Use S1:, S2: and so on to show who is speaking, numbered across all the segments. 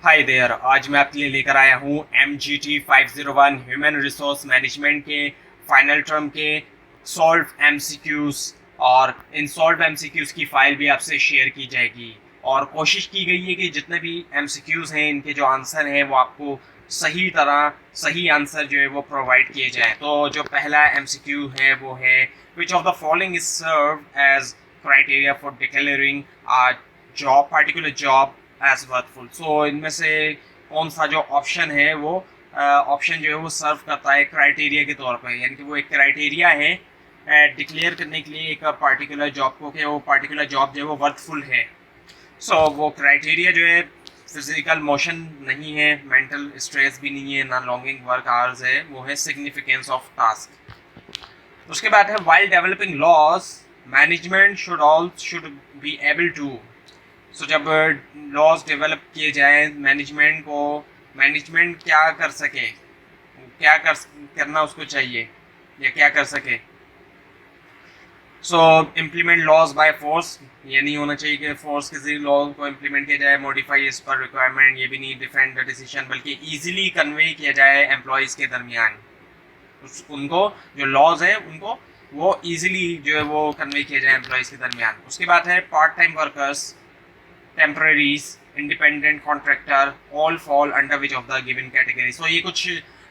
S1: Hi there. आज मैं आपके लिए लेकर आया हूँ MGT 501 ह्यूमन रिसोर्स मैनेजमेंट के फाइनल टर्म के सॉल्व एमसीक्यूज। और इन सॉल्व एमसीक्यूज की फाइल भी आपसे शेयर की जाएगी और कोशिश की गई है कि जितने भी एमसीक्यूज हैं इनके जो आंसर हैं वो आपको सही आंसर जो है वो प्रोवाइड किए जाए। तो जो पहला एमसीक्यू है वो है which of the following is serve as criteria for declaring a job particular job as worthful. So इनमें से कौन सा जो ऑप्शन है वो ऑप्शन जो है वो सर्व करता है क्राइटेरिया के तौर पर, यानी कि वो एक क्राइटेरिया है डिक्लेयर करने के लिए एक पर्टिकुलर जॉब को कि वो पर्टिकुलर जॉब जो है वो वर्थफुल है। सो वो क्राइटेरिया जो है फिजिकल मोशन नहीं है, मेंटल स्ट्रेस भी नहीं है, ना लॉन्गिंग वर्क आवर्स है, वो है सिग्निफिकेंस ऑफ टास्क। उसके बाद है while developing laws management should be able to. So जब लॉज डेवलप किए जाए मैनेजमेंट क्या कर सके, करना उसको चाहिए या क्या कर सके। सो इम्प्लीमेंट लॉज बाय फोर्स, ये नहीं होना चाहिए कि फोर्स किसी लॉ को इम्प्लीमेंट किया जाए, मॉडिफाई इस पर रिक्वायरमेंट, ये भी नहीं डिफेंड द डिसीजन, बल्कि ईजिली कन्वे किया जाए एम्प्लॉयज़ के दरमियान। उनको जो लॉज हैं उनको वो ईजिली जो है वो कन्वे किया जाए एम्प्लॉयज़ के दरमियान। उसके बाद है part time workers, temporaries, independent contractor, all fall under which of the given category. So ये कुछ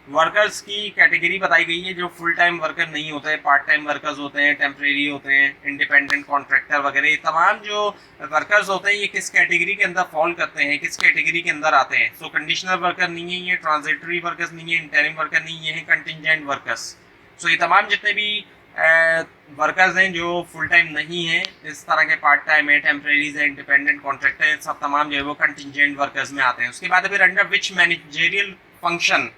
S1: वर्कर्स की कैटेगरी बताई गई है जो फुल टाइम वर्कर नहीं होते हैं, पार्ट टाइम वर्कर्स होते हैं, टेम्परेरी होते हैं, इंडिपेंडेंट कॉन्ट्रैक्टर वगैरह। ये तमाम जो वर्कर्स होते हैं ये किस कैटेगरी के अंदर फॉल करते हैं, किस कैटेगरी के अंदर आते हैं। सो कंडीशनल वर्कर नहीं है, ये ट्रांजिटरी वर्कर्स नहीं है, इंटरिम वर्कर नहीं है, कंटिजेंट वर्कर्स। सो ये तमाम जितने भी वर्कर्स हैं जो फुल टाइम नहीं है, इस तरह के पार्ट टाइम है, टेम्परेरीज है, इंडिपेंडेंट कॉन्ट्रैक्टर है, सब तमाम जो है वो कंटिजेंट वर्कर्स में आते हैं। उसके बाद फिर under which managerial function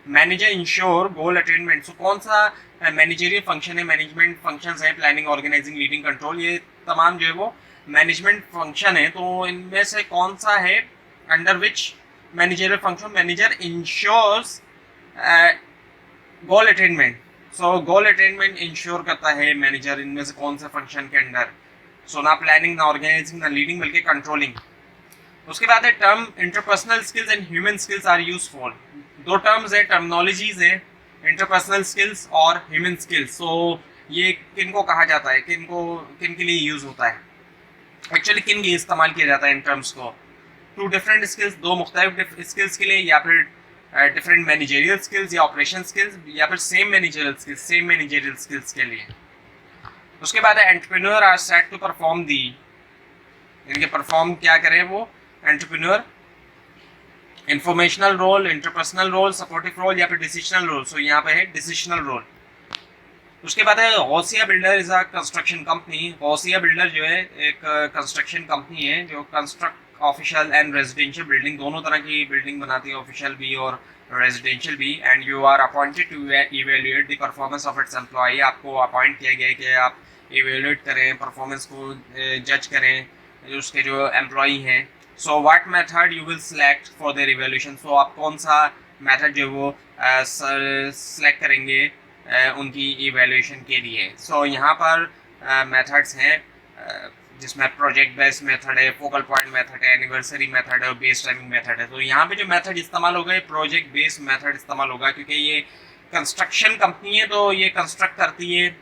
S1: manager ensure goal attainment. So कौन सा मैनेजरियल फंक्शन है, मैनेजमेंट फंक्शंस है, प्लानिंग, ऑर्गेनाइजिंग, लीडिंग, कंट्रोल, ये तमाम जो है वो मैनेजमेंट फंक्शन है। तो इनमें से कौन सा है under which managerial function manager ensures goal attainment. So goal attainment ensure करता है मैनेजर इनमें से कौन से फंक्शन के अंडर। सो ना प्लानिंग, ना ऑर्गेनाइजिंग, ना लीडिंग, बल्कि कंट्रोलिंग। उसके बाद है term interpersonal skills and human skills are useful. दो टर्म्स है, टर्मिनोलॉजीज है, इंटरपर्सनल स्किल्स और ह्यूमन स्किल्स। सो ये किन को कहा जाता है, किन के लिए यूज होता है, एक्चुअली किन लिए इस्तेमाल किया जाता है इन टर्म्स को। टू डिफरेंट स्किल्स, दो मुख्तलिफ स्किल्स के लिए, या फिर डिफरेंट मैनेजरियल स्किल्स या ऑपरेशन स्किल्स, या फिर सेम मैनेजरियल स्किल्स के लिए। उसके बाद है entrepreneur are set to perform the, इनके परफॉर्म क्या करें वो entrepreneur, informational role, interpersonal role, supportive role या फिर डिसीजनल रोल। सो यहाँ पे है डिसीजनल रोल। उसके बाद है Gausia builder is a construction company. Gausia builder जो है एक कंस्ट्रक्शन कंपनी है जो construct official and residential building, दोनों तरह की बिल्डिंग बनाती है, ऑफिशियल भी और रेजिडेंशियल भी। And you are appointed to evaluate the performance of its employ. आपको अपॉइंट किया गया है कि आप इवेल्युएट करें, परफॉर्मेंस को जज करें उसके जो एम्प्लॉय हैं। So what method you will select for their evaluation. So आप कौन सा मेथड जो वो सेलेक्ट करेंगे उनकी इवैल्यूएशन के लिए। सो यहाँ पर मेथड्स हैं जिसमें प्रोजेक्ट बेस्ड मेथड है, फोकल पॉइंट मेथड है, एनिवर्सरी मेथड है और बेस टाइमिंग मेथड है। तो यहाँ पे जो मेथड इस्तेमाल होगा ये प्रोजेक्ट बेस्ड मेथड इस्तेमाल होगा, क्योंकि ये कंस्ट्रक्शन कंपनी है तो ये कंस्ट्रक्ट करती है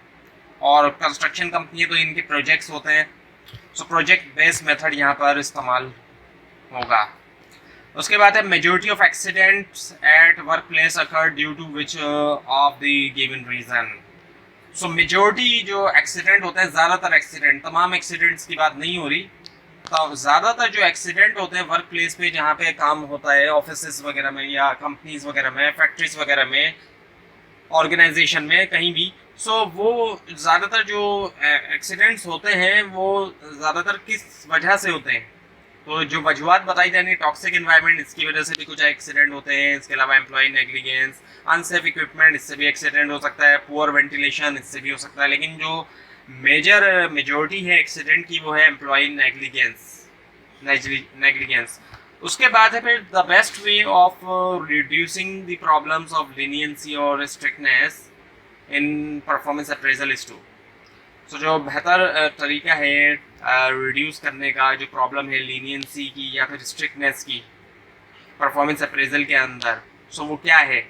S1: और कंस्ट्रक्शन कंपनी है तो इनके प्रोजेक्ट्स होते हैं। सो प्रोजेक्ट बेस्ड मेथड यहाँ पर इस्तेमाल होगा। उसके बाद है majority of accidents at work place occur due to which of the given reason. So majority जो एक्सीडेंट होते हैं, ज़्यादातर एक्सीडेंट, तमाम एक्सीडेंट्स की बात नहीं हो रही, तो ज़्यादातर जो एक्सीडेंट होते हैं वर्क प्लेस पे जहाँ पे काम होता है, ऑफिस वगैरह में या कंपनीज वगैरह में, फैक्ट्रीज वगैरह में, ऑर्गेनाइजेशन में, कहीं भी। सो वो ज़्यादातर जो एक्सीडेंट्स होते हैं वो ज़्यादातर किस वजह से होते हैं, तो जो वजूहत बताई जानी, टॉक्सिक इन्वायरमेंट, इसकी वजह से भी कुछ एक्सीडेंट होते हैं। इसके अलावा एम्प्लॉय नेग्लिजेंस, अनसेफ इक्विपमेंट, इससे भी एक्सीडेंट हो सकता है, पुअर वेंटिलेशन, इससे भी हो सकता है। लेकिन जो मेजॉरिटी है एक्सीडेंट की वो है एम्प्लॉय नेग्लिजेंस। उसके बाद है फिर the best way of reducing the problems of leniency और strictness in performance appraisal is to. So जो बेहतर तरीका है रिड्यूस करने का जो प्रॉब्लम है लीनियंसी की या फिर स्ट्रिक्टनेस की, परफॉर्मेंस अप्रेजल के अंदर। सो वो क्या है?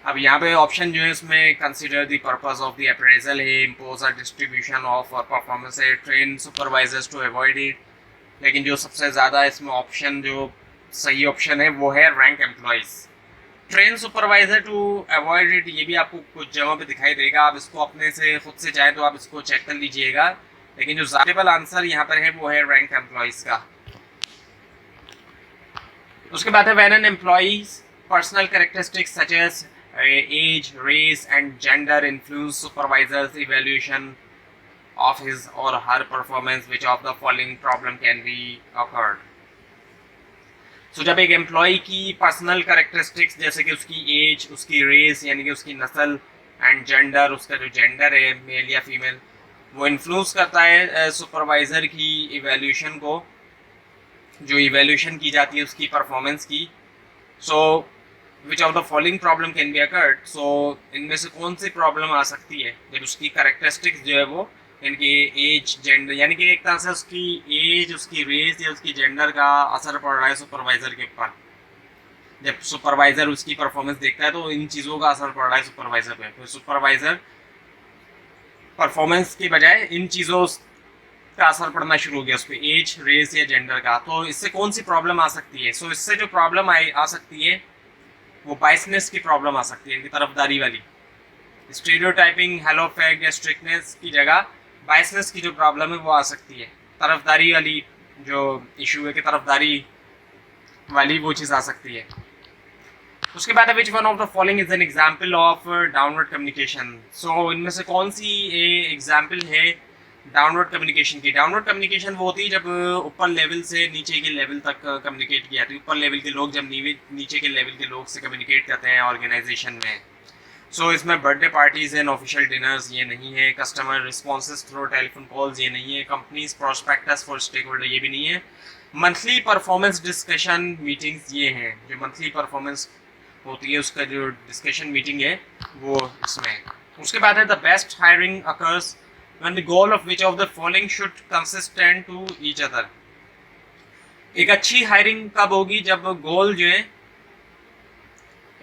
S1: अब यहाँ पे ऑप्शन जो है इसमें consider the purpose of the appraisal है, impose a distribution of performance है, train supervisors to avoid it. लेकिन जो सबसे ज़्यादा इसमें ऑप्शन जो सही ऑप्शन है वो है rank employees. Train supervisor to avoid it, ये भी आपको कुछ जगहों पे दिखाई देगा। आप इसको अपने से खुद से चाहे तो आप इसको चेक कर लीजिएगा, लेकिन जो ज़्यादा आंसर यहाँ पर है वो है रैंक एम्प्लॉयज़ का। उसके बाद है when an employees personal characteristics such as age, race and gender influence supervisor's evaluation of his or her performance, which of the following problem can be occurred? So जब एक एम्प्लॉय की personal characteristics जैसे कि उसकी as, उसकी race यानी कि उसकी नस्ल एंड जेंडर, उसका जो जेंडर है मेल या फीमेल, वो इन्फ्लुएंस करता है सुपरवाइजर की इवेल्यूशन को, जो इवेल्यूशन की जाती है उसकी परफॉर्मेंस की। So which of the following problem can be occurred, so इनमें से कौन सी प्रॉब्लम आ सकती है जब उसकी कैरेक्टरिस्टिक्स जो है वो इनकी एज, जेंडर, यानी कि एक तरह से उसकी एज, उसकी रेस या उसकी जेंडर का असर पड़ रहा है सुपरवाइजर के ऊपर। जब सुपरवाइजर उसकी परफॉर्मेंस देखता है तो इन चीज़ों का असर पड़ रहा है सुपरवाइजर पे। तो सुपरवाइजर परफॉर्मेंस की बजाय इन चीज़ों का असर पड़ना शुरू हो गया उस पर, एज, रेस या जेंडर का। तो इससे कौन सी प्रॉब्लम आ सकती है? सो इससे जो प्रॉब्लम आ सकती है वो बाइसनेस की प्रॉब्लम आ सकती है, इनकी तरफदारी वाली। स्टीरियोटाइपिंग, हेलो फैक्ट या स्ट्रिक्टनेस की जगह बाइसनेस की जो प्रॉब्लम है वो आ सकती है, तरफदारी वाली जो इशू है कि तरफदारी वाली वो चीज़ आ सकती है। उसके बाद which one of the following is an example of downward communication. So इनमें से कौन सी एग्जाम्पल है डाउनवर्ड कम्युनिकेशन की? डाउनवर्ड कम्युनिकेशन वो होती है जब ऊपर लेवल से नीचे के लेवल तक कम्युनिकेट किया जाती है। ऊपर लेवल के लोग जब नीचे के लेवल के लोग से कम्युनिकेट करते हैं ऑर्गेनाइजेशन में। सो इसमें birthday parties and official dinners ये नहीं है, customer responses through telephone calls ये नहीं है, companies prospectus for stake holder ये भी नहीं है, मंथली परफॉर्मेंस डिस्कशन मीटिंग्स ये हैं। जो मंथली परफॉर्मेंस होती है उसका जो डिस्कशन मीटिंग है वो इसमें है। उसके बाद है the best hiring occurs when the goal of which of the following should consistent to each other। एक अच्छी हायरिंग कब होगी? जब गोल जो है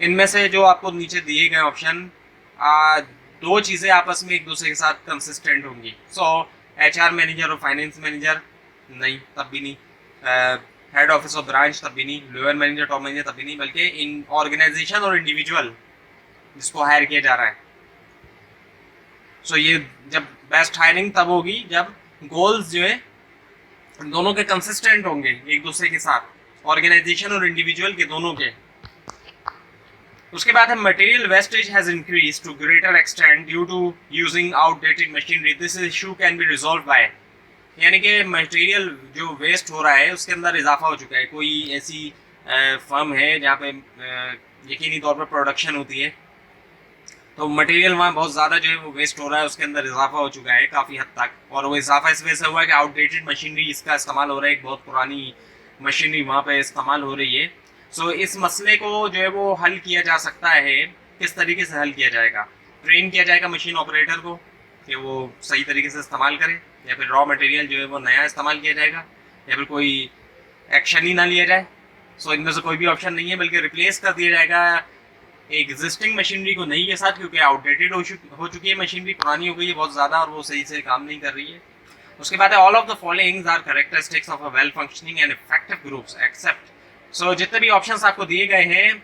S1: इनमें से जो आपको नीचे दिए गए ऑप्शन दो चीज़ें आपस में एक दूसरे के साथ कंसिस्टेंट होंगी। सो HR मैनेजर और फाइनेंस मैनेजर नहीं, तब भी नहीं। हेड ऑफिस और ब्रांच तब भी नहीं। लोअर मैनेजर, टॉप मैनेजर तब भी नहीं। बल्कि इन ऑर्गेनाइजेशन और इंडिविजुअल जिसको हायर किया जा रहा है। सो ये जब बेस्ट हायरिंग तब होगी जब गोल्स जो है दोनों के कंसिस्टेंट होंगे एक दूसरे के साथ, ऑर्गेनाइजेशन और इंडिविजुअल के दोनों के। उसके बाद है material wastage has increase to greater extent due to using outdated machinery, this issue can be resolve by. यानी कि मटेरियल जो वेस्ट हो रहा है उसके अंदर इजाफा हो चुका है। कोई ऐसी फर्म है जहाँ पे यकीनी तौर पर प्रोडक्शन होती है, तो मटेरियल वहाँ बहुत ज़्यादा जो है वो वेस्ट हो रहा है, उसके अंदर इजाफा हो चुका है काफ़ी हद तक। और वो इजाफा इस वजह से हुआ है कि आउटडेटेड मशीनरी इसका इस्तेमाल हो रहा है, एक बहुत पुरानी मशीनरी वहाँ पे इस्तेमाल हो रही है। सो इस मसले को जो है वो हल किया जा सकता है। किस तरीके से हल किया जाएगा? ट्रेन किया जाएगा मशीन ऑपरेटर को कि वो सही तरीके से इस्तेमाल करे, या फिर रॉ मटेरियल जो है वो नया इस्तेमाल किया जाएगा, या फिर कोई एक्शन ही ना लिया जाए। सो इनमें से कोई भी ऑप्शन नहीं है, बल्कि रिप्लेस कर दिया जाएगा एग्जिस्टिंग मशीनरी को नई के साथ, क्योंकि आउटडेटेड हो चुकी है मशीनरी, पुरानी हो गई है बहुत ज़्यादा और वो सही से काम नहीं कर रही है। उसके बाद all of the followings are characteristics of a well functioning and effective groups except. So जितने भी ऑप्शंस आपको दिए गए हैं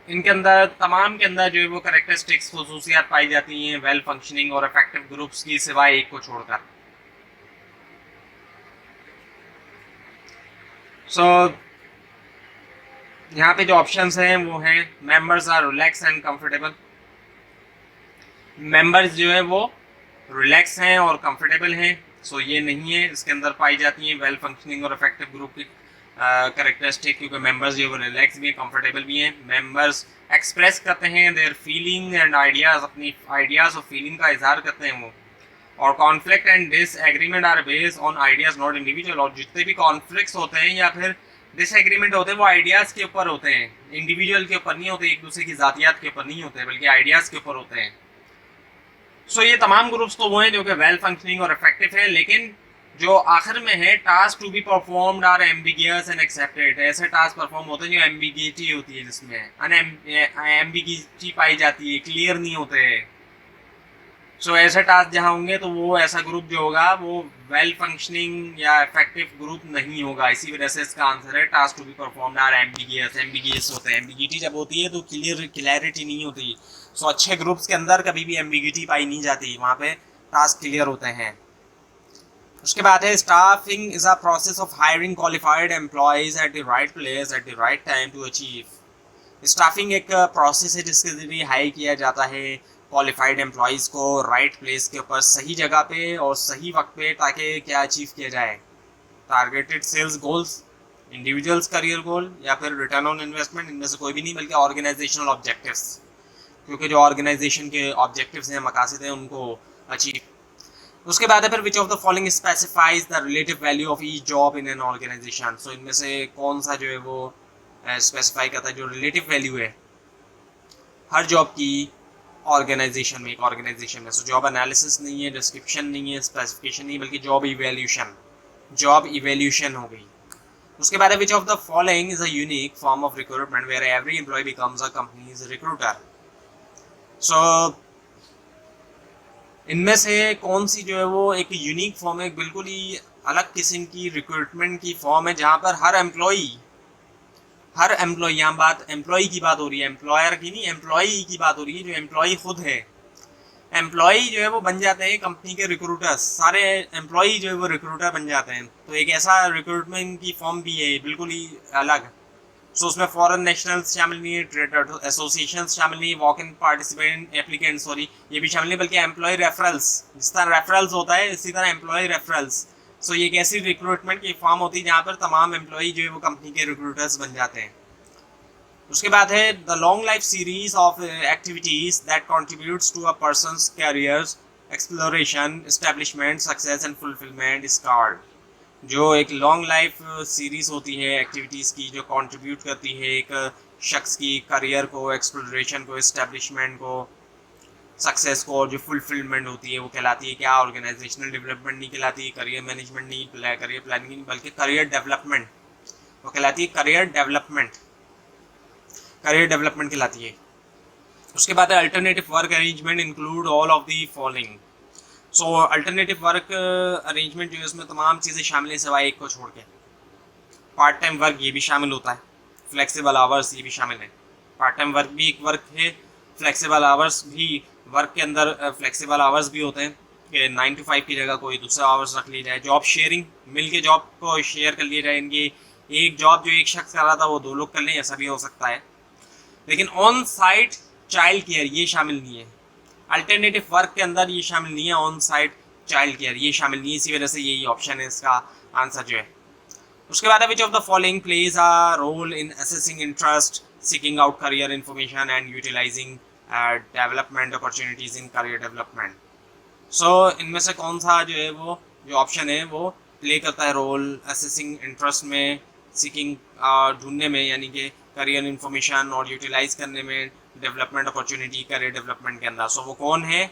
S1: इनके अंदर तमाम के अंदर जो है वो कैरेक्टरिस्टिक्स खसूसियात पाई जाती हैं वेल फंक्शनिंग और इफेक्टिव ग्रुप्स की, सिवाय एक को छोड़कर। सो यहाँ पे जो ऑप्शंस हैं वो हैं members are relax and comfortable. Members जो है वो रिलैक्स हैं और कंफर्टेबल हैं, सो ये नहीं है। इसके अंदर पाई जाती हैं वेल फंक्शनिंग और इफेक्टिव ग्रुप की कैरेक्टरिस्टिक, क्योंकि मेंबर्स जो है वो रिलैक्स भी हैं, कंफर्टेबल भी हैं। मेंबर्स एक्सप्रेस करते हैं देयर फीलिंग एंड आइडियाज़, अपनी आइडियाज़ और फीलिंग का इजहार करते हैं वो। और conflict and disagreement are based on ideas not individual. और जितने भी कॉन्फ्लिक्ट्स होते हैं या फिर डिसएग्रीमेंट होते हैं वो आइडियाज़ के ऊपर होते हैं, इंडिविजुअल के ऊपर नहीं होते, एक दूसरे की ज़ातियात के ऊपर नहीं होते, बल्कि आइडियाज़ के ऊपर होते हैं। सो ये तमाम ग्रुप्स तो वो हैं जो कि वेल फंक्शनिंग और इफेक्टिव हैं, लेकिन जो आखिर में है, task to be performed are ambiguous and accepted. ऐसे टास्क परफॉर्म होते हैं जो एम्बिगिटी होती है, जिसमें एम्बिगिटी पाई जाती है, क्लियर नहीं होते हैं। सो ऐसे टास्क जहाँ होंगे तो वो ऐसा ग्रुप जो होगा वो वेल फंक्शनिंग या इफेक्टिव ग्रुप नहीं होगा। इसी वजह से इसका आंसर है task to be performed are ambiguous. Ambiguous होते हैं, एम्बिगिटी जब होती है तो क्लियरिटी नहीं होती। सो अच्छे ग्रुप्स के अंदर कभी भी एम्बिगिटी पाई नहीं जाती, वहाँ पे टास्क क्लियर होते हैं। उसके बाद है staffing is a process of hiring qualified employees at the right place at the right time to achieve. Staffing एक प्रोसेस है जिसके जरिए हायर किया जाता है क्वालिफाइड एम्प्लॉयज़ को राइट प्लेस के ऊपर, सही जगह पे और सही वक्त पे, ताकि क्या अचीव किया जाए, targeted sales goals, individuals career goal या फिर रिटर्न ऑन इन्वेस्टमेंट। इनमें से कोई भी नहीं, बल्कि ऑर्गेनाइजेशनल ऑब्जेक्टिव्स, क्योंकि जो ऑर्गेनाइजेशन के ऑब्जेक्टिव्स हैं, मकासद हैं, उनको अचीव। उसके बाद है फिर which of the following specifies the relative value of each job in an organisation. So इनमें से कौन सा जो है वो स्पेसिफाई करता है जो रिलेटिव वैल्यू है हर जॉब की ऑर्गेनाइजेशन में, एक ऑर्गेनाइजेशन में। सो जॉब एनालिसिस नहीं है, डिस्क्रिप्शन नहीं है, स्पेसिफिकेशन नहीं, बल्कि जॉब इवैल्यूएशन हो गई। उसके बाद which of the following is a unique form of recruitment where every employ becomes a company's recruiter. So इनमें से कौन सी जो है वो एक यूनिक फॉर्म है, बिल्कुल ही अलग किस्म की रिक्रूटमेंट की फॉर्म है, जहाँ पर हर एम्प्लॉय, यहाँ बात एम्प्लॉय की बात हो रही है, एम्प्लॉयर की नहीं, एम्प्लॉय की बात हो रही है। जो एम्प्लॉय खुद है, एम्प्लॉय जो है वो बन जाते हैं कंपनी के रिक्रूटर्स, सारे एम्प्लॉय जो है वो रिक्रूटर बन जाते हैं। तो एक ऐसा रिक्रूटमेंट की फॉर्म भी है, बिल्कुल ही अलग। सो उसमें फॉरेन नेशनल्स शामिल नहीं है, ट्रेड एसोसिएशन शामिल नहीं है, walk in participant applicant, sorry ये भी शामिल नहीं, बल्कि एम्प्लॉय रेफरल्स, जिस तरह रेफरल्स होता है इसी तरह एम्प्लॉय रेफरल्स। सो ये एक ऐसी रिक्रूटमेंट की फॉर्म होती है जहाँ पर तमाम एम्प्लॉय जो है वो कंपनी के रिक्रूटर्स बन जाते हैं। उसके बाद है the long life series of activities that contributes to a person's careers exploration establishment success and fulfilment is called. जो एक लॉन्ग लाइफ सीरीज होती है एक्टिविटीज़ की, जो कंट्रीब्यूट करती है एक शख्स की करियर को, एक्सप्लोरेशन को, एस्टेब्लिशमेंट को, सक्सेस को, और जो फुलफिलमेंट होती है वो कहलाती है क्या? ऑर्गेनाइजेशनल डेवलपमेंट नहीं कहलाती, करियर मैनेजमेंट नहीं, करियर प्लानिंग नहीं, बल्कि करियर डेवलपमेंट, वो कहलाती है करियर डेवलपमेंट कहलाती है। उसके बाद है alternative work arrangement include all of the following. So alternative work arrangement जो है उसमें तमाम चीज़ें शामिल हैं सिवाय एक को छोड़ के। पार्ट टाइम वर्क ये भी शामिल होता है, फ्लेक्सिबल आवर्स ये भी शामिल है। पार्ट टाइम वर्क भी एक वर्क है, फ्लेक्सिबल आवर्स भी वर्क के अंदर फ्लेक्सिबल आवर्स भी होते हैं कि 9 to 5 की जगह कोई दूसरा आवर्स रख ली जाए। जॉब शेयरिंग, मिल के जॉब को शेयर कर लिया जाए, इनकी एक जॉब जो एक शख्स कर रहा था वो 2 लोग कर लें, ऐसा भी हो सकता है। लेकिन ऑन साइट चाइल्ड केयर ये शामिल नहीं है, अल्टरनेटिव वर्क के अंदर ये शामिल नहीं है, ऑन साइट चाइल्ड केयर ये शामिल नहीं है। इसी वजह से यही ऑप्शन है इसका आंसर जो है। उसके बाद which of the following plays a role in assessing interest, seeking out career information and utilising development opportunities in career development. So इनमें से कौन सा जो है वो जो ऑप्शन है वो प्ले करता है रोल असेसिंग इंटरेस्ट में, सीकिंग ढूंढने में, यानी कि करियर इन्फॉर्मेशन और यूटिलाइज करने में, डेवलपमेंट अपॉर्चुनिटी करियर डेवलपमेंट के अंदर। सो वो कौन है?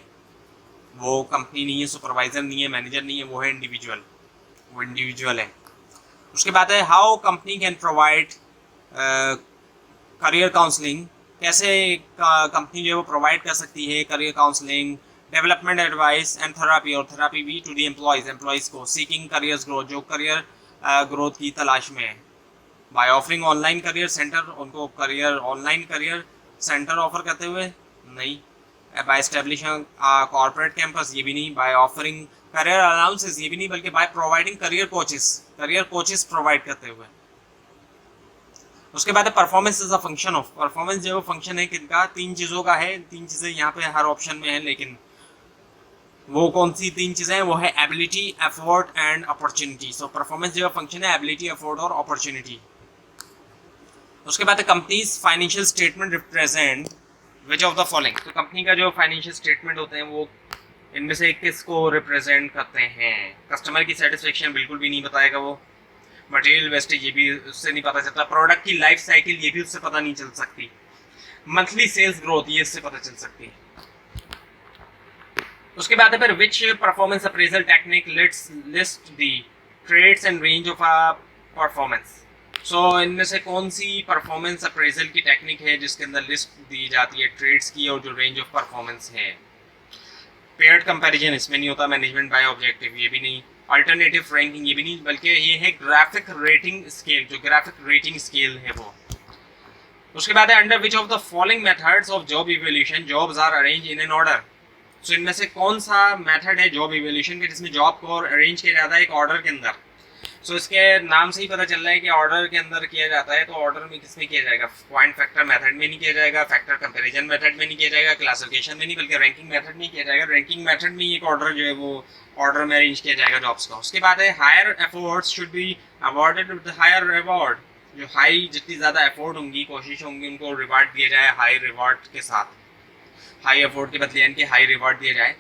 S1: वो कंपनी नहीं है, सुपरवाइजर नहीं है, मैनेजर नहीं है, वो है इंडिविजुअल, वो इंडिविजुअल है। उसके बाद है how company can provide career counselling, कैसे कंपनी जो है वो प्रोवाइड कर सकती है career counselling, development advice and therapy, और थेरापी भी टू दी एम्प्लॉयज़ को, सीकिंग करियर ग्रोथ, जो करियर ग्रोथ की तलाश में है, by offering online career centre, उनको career online career centre offer करते हुए नहीं, बाय एस्टेब्लिशिंग कॉर्पोरेट कैंपस ये भी नहीं, बाय ऑफरिंग करियर अलाउंसेस ये भी नहीं, बल्कि by providing career coaches provide करते हुए। उसके बाद performance is a function of, performance जो फंक्शन है किनका? 3 चीज़ों का है, 3 चीज़ें यहाँ पे हर ऑप्शन में है, लेकिन वो कौन सी 3 चीज़ें हैं? वो है ability, effort and opportunity. So performance जो फंक्शन है एबिलिटी, एफर्ट और अपॉर्चुनिटी। उसके बाद companies financial statement represent which of the following. तो कंपनी का जो फाइनेंशियल स्टेटमेंट होते हैं वो इनमें से किसको रिप्रेजेंट करते हैं? कस्टमर की सेटिस्फेक्शन बिल्कुल भी नहीं बताएगा वो, मटेरियल वेस्टेज ये भी उससे नहीं पता चलता, प्रोडक्ट की लाइफ साइकिल ये भी उससे पता नहीं चल सकती, मंथली सेल्स ग्रोथ ये इससे पता चल सकती है। उसके बाद है फिर which performance appraisal technique lets list the traits and range of a performance. So इनमें से कौन सी परफॉर्मेंस अप्रेजल की टेक्निक है जिसके अंदर लिस्ट दी जाती है ट्रेड्स की और जो रेंज ऑफ परफॉर्मेंस है। पेयर्ड कंपैरिजन इसमें नहीं होता, मैनेजमेंट बाय ऑब्जेक्टिव ये भी नहीं, अल्टरनेटिव रैंकिंग ये भी नहीं, बल्कि ये है ग्राफिक रेटिंग स्केल, जो ग्राफिक रेटिंग स्केल है वो। उसके बाद है under which of the following methods of job evaluation jobs are arrange in an order. So इनमें से कौन सा मेथड है जॉब इवैल्यूएशन के जिसमें जॉब को अरेंज किया जाता है एक ऑर्डर के अंदर। सो इसके नाम से ही पता चल रहा है कि ऑर्डर के अंदर किया जाता है, तो ऑर्डर में किसमें किया जाएगा, पॉइंट फैक्टर मेथड में नहीं किया जाएगा, फैक्टर कंपैरिजन मेथड में नहीं किया जाएगा, क्लासिफिकेशन में नहीं, बल्कि रैंकिंग मेथड में किया जाएगा। रैंकिंग मेथड में एक ऑर्डर जो है वो ऑर्डर में अरेंज किया जाएगा जॉब्स का। उसके बाद है higher efforts should be awarded with higher reward, जो हाई जितनी ज़्यादा एफर्ट होंगी कोशिश होंगी उनको रिवार्ड दिया जाए हाई रिवॉर्ड के साथ, हाई एफर्ट के बदले इनके हाई रिवॉर्ड दिया जाए।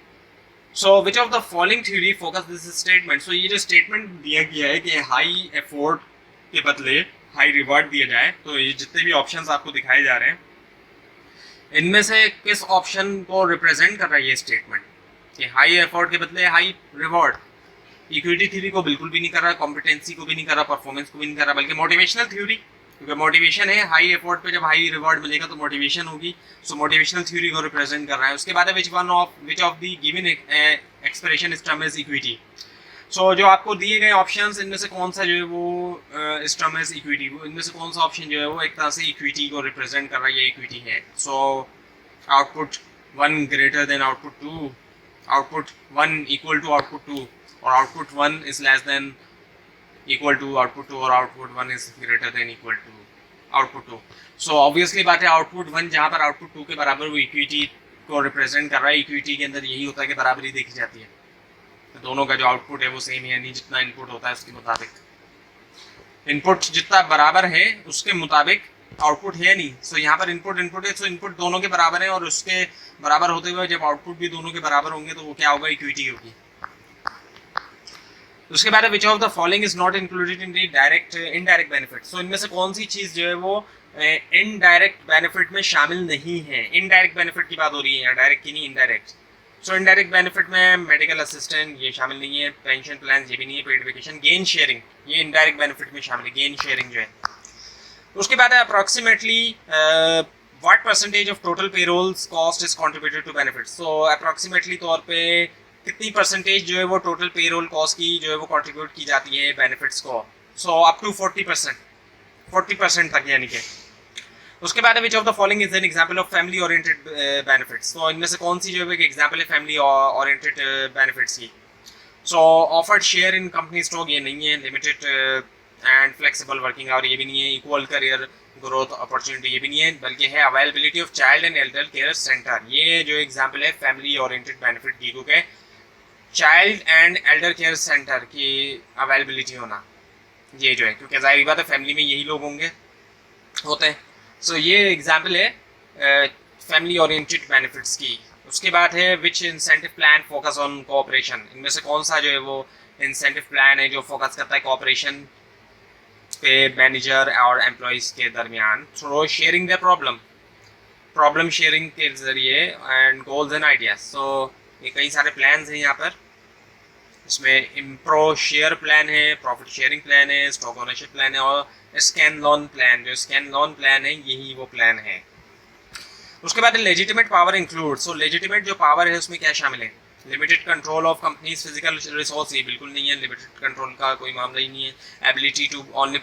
S1: So which of the following theory focus this statement. So ये जो स्टेटमेंट दिया गया है कि हाई एफर्ट के बदले हाई रिवॉर्ड दिया जाए, तो ये जितने भी ऑप्शंस आपको दिखाए जा रहे हैं इनमें से किस ऑप्शन को रिप्रेजेंट कर रहा है ये स्टेटमेंट कि हाई एफर्ट के बदले हाई रिवॉर्ड। इक्विटी थ्योरी को बिल्कुल भी नहीं कर रहा, कॉम्पिटेंसी को भी नहीं कर रहा, परफॉर्मेंस को भी नहीं कर रहा, बल्कि मोटिवेशनल थ्योरी, क्योंकि मोटिवेशन है, हाई एफर्ट पे जब हाई रिवॉर्ड मिलेगा तो मोटिवेशन होगी। सो मोटिवेशनल थ्योरी को रिप्रेजेंट कर रहा है। उसके बाद है which of the given expression इस टर्म इज इक्विटी। सो जो आपको दिए गए ऑप्शंस इनमें से कौन सा जो है वो इस टर्म इज इक्विटी, इनमें से कौन सा ऑप्शन जो है वो एक तरह से इक्विटी को रिप्रेजेंट कर रहा है, ये इक्विटी है। So output 1 greater than output 2, output 1 equal to output 2, और output 1 is less than equal to output 2, और output 1 is greater than equal to output 2। So obviously बात है आउटपुट 1 जहाँ पर आउटपुट 2 के बराबर वो इक्विटी को रिप्रेजेंट कर रहा है। इक्विटी के अंदर यही होता है कि बराबरी देखी जाती है, तो दोनों का जो आउटपुट है वो सेम है, नहीं जितना इनपुट होता है उसके मुताबिक इनपुट जितना बराबर है उसके मुताबिक आउटपुट है नहीं। सो यहाँ पर इनपुट है, सो इनपुट दोनों के बराबर है, और उसके बराबर होते हुए जब आउटपुट भी दोनों के बराबर होंगे तो वो क्या होगा, इक्विटी होगी। उसके बाद which of the following is not included in the direct indirect benefit. So इनमें से कौन सी चीज़ जो है वो इनडायरेक्ट बेनिफिट में शामिल नहीं है। इनडायरेक्ट बेनिफिट की बात हो रही है यहाँ, डायरेक्ट की नहीं, इनडायरेक्ट। सो इनडायरेक्ट बेनिफिट में मेडिकल असिस्टेंट ये शामिल नहीं है, पेंशन प्लान ये भी नहीं है, पेड वेकेशन, गेन शेयरिंग ये इनडायरेक्ट बेनिफिट में शामिल है, गेन शेयरिंग जो है। उसके बाद है approximately what percentage of total payrolls cost is contributed to benefit. So approximately तौर पे कितनी परसेंटेज जो है वो टोटल पेरोल कॉस्ट की जो है वो कंट्रीब्यूट की जाती है बेनिफिट्स को। सो अप टू 40% तक यानी कि। उसके बाद which of the following is an example of family oriented benefits. तो इनमें से कौन सी जो है एक एग्जांपल है फैमिली ओरिएंटेड बेनिफिट्स की। So offered share in company stock ये नहीं है, limited and flexible working hour ये भी नहीं है, इक्वल करियर ग्रोथ अपॉर्चुनिटी ये भी नहीं है, बल्कि है availability of child and Elder care centre. ये जो एग्जांपल है फैमिली ओरिएंटेड बेनिफिट की, क्योंकि child and Elder care centre की अवेलेबिलिटी होना ये जो है, क्योंकि जाहिर बात है फैमिली में यही लोग होते हैं। सो ये एग्जांपल है फैमिली ओरिएंटेड बेनिफिट्स की। उसके बाद है which incentive plan focus on cooperation. इनमें से कौन सा जो है वो इंसेंटिव प्लान है जो फोकस करता है कोऑपरेशन पे मैनेजर और एम्प्लॉइज के दरमियान through sharing the problem sharing के जरिए एंड गोल्स एंड आइडियाज। सो ये कई सारे प्लान्स हैं यहाँ पर, इसमें इम्प्रो शेयर प्लान है, प्रॉफिट शेयरिंग प्लान है, स्टॉक ओनरशिप प्लान है, और स्कैन लोन प्लान। जो स्कैन लोन प्लान है यही वो प्लान है। उसके बाद लेजिटिमेट पावर इंक्लूड। सो लेजिटिमेट जो पावर है उसमें क्या शामिल है, limited control of companies physical resource ये बिल्कुल नहीं है, लिमिटेड कंट्रोल का कोई मामला ही नहीं है। Ability to only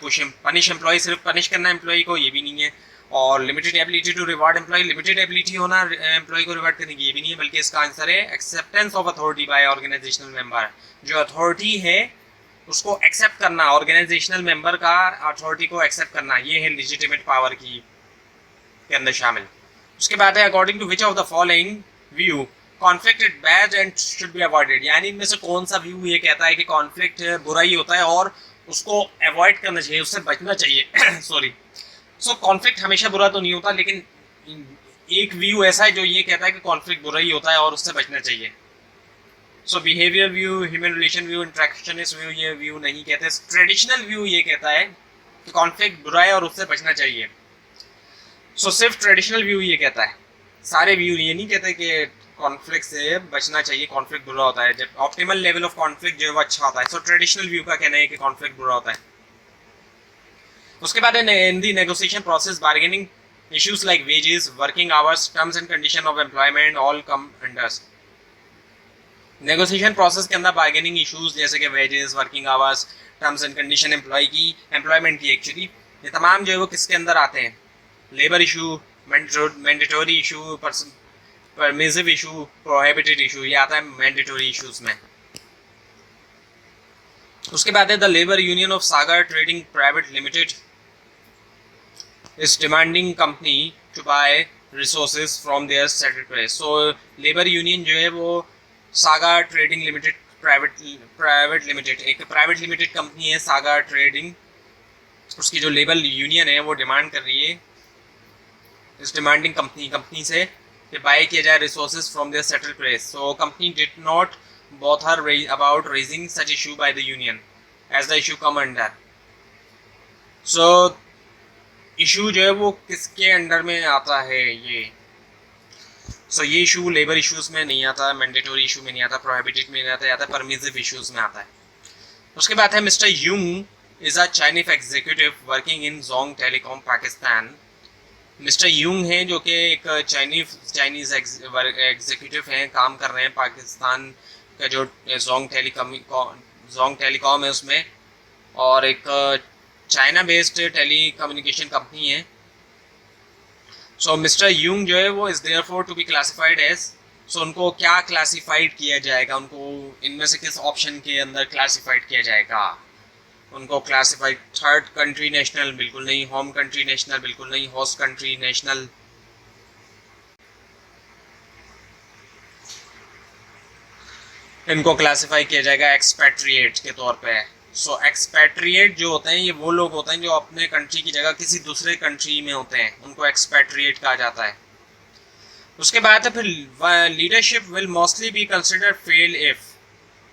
S1: punish employ, सिर्फ पनिश करना एम्प्लॉय को ये भी नहीं है, और limited ability to reward employ, limited ability होना एम्प्लॉय को रिवार्ड करने की ये भी नहीं है, बल्कि इसका आंसर है acceptance of authority by organizational member. जो अथॉरिटी है उसको एक्सेप्ट करना, ऑर्गेनाइजेशनल मेंबर का अथॉरिटी को एक्सेप्ट करना, ये है लेजिटिमेट पावर की के अंदर शामिल। उसके बाद है according to which of the following view conflict is bad and should be avoided. यानी इनमें से कौन सा व्यू ये कहता है कि कॉन्फ्लिक्ट बुरा ही होता है और उसको अवॉइड करना चाहिए, उससे बचना चाहिए सॉरी। सो कॉन्फ्लिक्ट हमेशा बुरा तो नहीं होता, लेकिन एक व्यू ऐसा है जो ये कहता है कि कॉन्फ्लिक्ट बुरा ही होता है और उससे बचना चाहिए। So behaviour view, human relation view, interactionist view ये व्यू नहीं कहते। ट्रेडिशनल व्यू ये कहता है कि कॉन्फ्लिक्ट बुरा है और उससे बचना चाहिए। सो सिर्फ ट्रेडिशनल व्यू ये कहता है, सारे व्यू ये नहीं कहते कि कॉन्फ्लिक्ट से बचना चाहिए, कॉन्फ्लिक्ट बुरा होता है। जब ऑप्टिमल लेवल ऑफ कॉन्फ्लिक्ट जो है वो अच्छा होता है। सो ट्रेडिशनल व्यू का कहना है कि कॉन्फ्लिक्ट बुरा होता है। उसके बाद in the negotiation process bargaining issues like wages, working hours, terms and condition of employment all come under. Negotiation process के अंदर बार्गेनिंग इश्यूज जैसे कि wages, working hours, terms and condition employment की एक्चुअली ये तमाम जो है वो किसके अंदर आते हैं? Labour issue, mandatory issue, permissive issue, prohibited issue, ये आता है मैंडेटोरी इश्यूज में। उसके बाद है the labour union of Sagar trading private limited is demanding company to buy resources from their settled place. So labour union जो है वो Sagar trading limited private limited, एक प्राइवेट लिमिटेड कंपनी है सागर ट्रेडिंग, उसकी जो लेबर यूनियन है वो demand कर रही है, इस डिमांडिंग कंपनी से कि बाय किया जाए resources from their settled place. So company did not bother about raising such issue by the union as the issue come under. So issue जो है वो किसके अंडर में आता है ये? So ये इशू लेबर इश्यूज में नहीं आता, मैंडेटोरी इशू में नहीं आता, प्रोहिबिटेड में नहीं आता, आता है परमिसिव इश्यूज में आता है। उसके बाद है mister Yung is a Chinese executive working in Zong telecom Pakistan. Mister Yung हैं जो कि एक चाइनीज एग्जीक्यूटिव हैं, काम कर रहे हैं पाकिस्तान का जो जोंग टेलीकॉम है उसमें, और एक China based telecommunication company है। सो मिस्टर यूंग जो है वो is therefore to be classified as, so उनको क्या क्लासिफाइड किया जाएगा? उनको इनमें से किस ऑप्शन के अंदर क्लासिफाइड किया जाएगा? उनको क्लासिफाइड थर्ड कंट्री नेशनल बिल्कुल नहीं, होम कंट्री नेशनल बिल्कुल नहीं, होस्ट कंट्री नेशनल, इनको क्लासिफाई किया जाएगा एक्सपैट्रिएट के तौर पे। सो एक्सपैट्रिएट जो होते हैं ये वो लोग होते हैं जो अपने कंट्री की जगह किसी दूसरे कंट्री में होते हैं, उनको एक्सपैट्रिएट कहा जाता है। उसके बाद फिर leadership will mostly be consider fail if.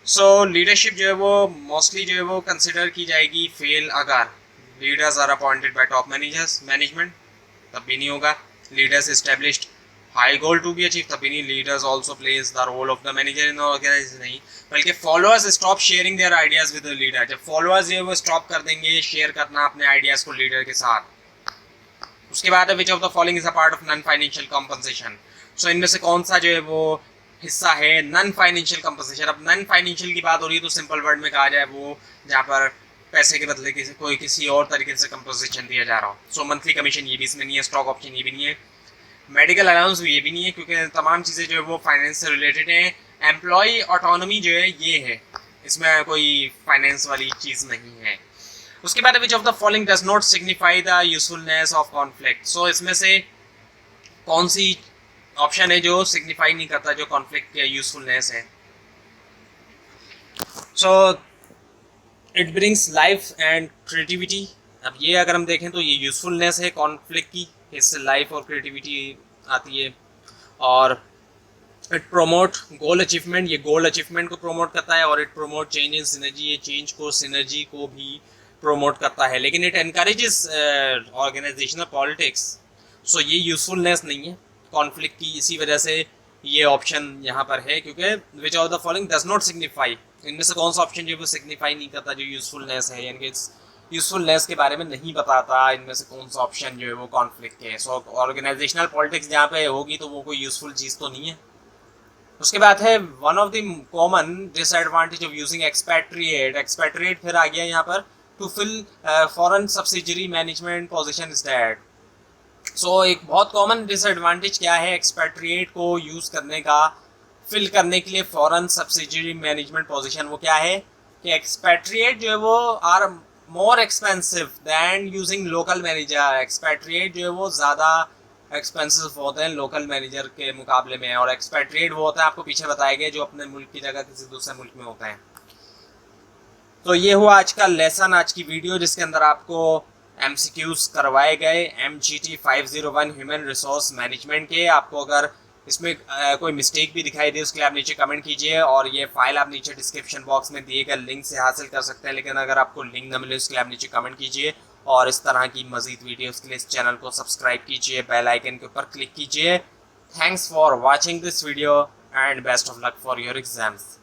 S1: So leadership जो है वो मोस्टली जो है वो कंसिडर की जाएगी फेल अगर leaders are appointed by top management, तब भी नहीं होगा। Leaders established high goal to be achieve, तभी नहीं। Leaders also plays the role of the manager in organization, नहीं, बल्कि followers stop sharing their ideas with the leader. जब followers जो है वो स्टॉप कर देंगे शेयर करना अपने आइडियाज को लीडर के साथ। उसके बाद which of the following is a part of non financial compensation. So इनमें से कौन सा जो है वो हिस्सा है नॉन फाइनेंशियल कॉम्पनसेशन? अब नॉन फाइनेंशियल की बात हो रही है तो सिंपल वर्ड में कहा जाए वो जहाँ पर पैसे के बदले किसी और तरीके से कंपोजिशन दिया जा रहा हो। सो मंथली कमीशन ये भी इसमें नहीं है, स्टॉक ऑप्शन ये भी नहीं है, मेडिकल अलाउंस ये भी नहीं है, क्योंकि तमाम चीज़ें जो है वो फाइनेंस से रिलेटेड हैं। एम्प्लॉय ऑटोनॉमी जो है ये है, इसमें कोई फाइनेंस वाली चीज़ नहीं है। उसके बाद which of the following does not signify the usefulness of conflict. So इसमें से कौन सी ऑप्शन है जो सिग्निफाई नहीं करता जो कॉन्फ्लिक्ट की यूजफुलनेस है? So it brings life and creativity. अब ये अगर हम देखें तो ये यूजफुलनेस है कॉन्फ्लिक्ट की, इससे लाइफ और क्रिएटिविटी आती है। और इट प्रोमोट गोल अचीवमेंट, ये गोल अचीवमेंट को प्रोमोट करता है। और it promote change in synergy, ये चेंज को सिनर्जी को भी प्रोमोट करता है। लेकिन इट एनकरेजेस ऑर्गेनाइजेशनल पॉलिटिक्स। सो ये यूजफुलनेस नहीं है कॉन्फ्लिक्ट की, इसी वजह से ये ऑप्शन यहाँ पर है, क्योंकि विच of the following does not signify, इनमें से कौन सा ऑप्शन जो है वो सिग्निफाई नहीं करता जो यूजफुलनेस है, यानी कि यूजफुलनेस के बारे में नहीं बताता इनमें से कौन सा ऑप्शन जो है वो कॉन्फ्लिक्ट है। सो ऑर्गेनाइजेशनल पॉलिटिक्स जहाँ पे होगी तो वो कोई यूजफुल चीज़ तो नहीं है। उसके बाद है one of the common disadvantage of using expatriate. Expatriate फिर आ गया यहाँ पर to fill foreign subsidiary management position is that. So एक बहुत कॉमन डिसएडवांटेज क्या है एक्सपैट्रिएट को यूज़ करने का, फिल करने के लिए फॉरेन सब्सिडरी मैनेजमेंट पोजीशन? वो क्या है कि एक्सपैट्रिएट जो है वो are more expensive than using local manager. Expatriate जो है वो ज़्यादा एक्सपेंसिव होते हैं लोकल मैनेजर के मुकाबले में। और एक्सपैट्रिएट वो होता है, आपको पीछे बताया गया, जो अपने मुल्क की जगह किसी दूसरे मुल्क में होता है। तो ये हुआ आज का लेसन, आज की वीडियो, जिसके अंदर आपको MCQs करवाए गए MGT 501 ह्यूमन रिसोर्स मैनेजमेंट के। आपको अगर इसमें कोई मिस्टेक भी दिखाई दे उसके लिए आप नीचे कमेंट कीजिए, और ये फाइल आप नीचे डिस्क्रिप्शन बॉक्स में दिए गए लिंक से हासिल कर सकते हैं। लेकिन अगर आपको लिंक न मिले उसके लिए आप नीचे कमेंट कीजिए, और इस तरह की मज़ीद वीडियोस के लिए इस चैनल को सब्सक्राइब कीजिए, बेल आइकन के ऊपर क्लिक कीजिए। Thanks for watching this video. and best of luck for your exams.